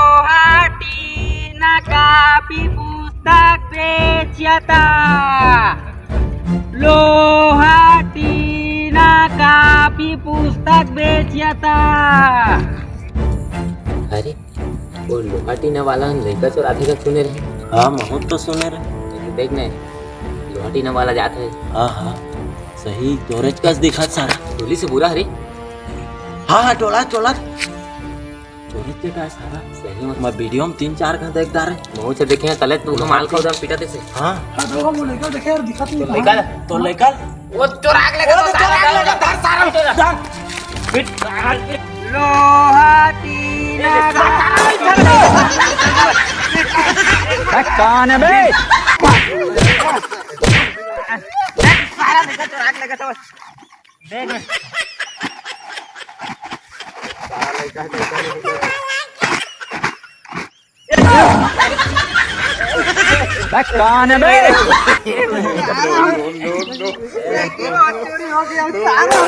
लोहाटीना copy पुस्तक बेच्यता लोहाटीना copy पुस्तक बेच्यता। अरे वो लोहाटीना वाला लड़का चोराते का सुने रहे। हाँ बहुत तो सुने रहे। देख ने लोहाटीना वाला जाता है। हाँ हाँ सही तोरेज का दिखा सारा टोली से बुरा हरे। हाँ हाँ टोला टोला तोरेज के का सारा सही मत मैं वीडियो में 3-4 घंटे देखता रहे। बहुत से देखे हैं तले तू तो माल खाओ दम पिटाते से। हाँ निकाल तो निकाल वो चोराग लेगा तो सारा लोहाटीना कौन है बे? सारा लेकर चोराग लेगा तो देख कौन है बे? चोरी हो गया सारा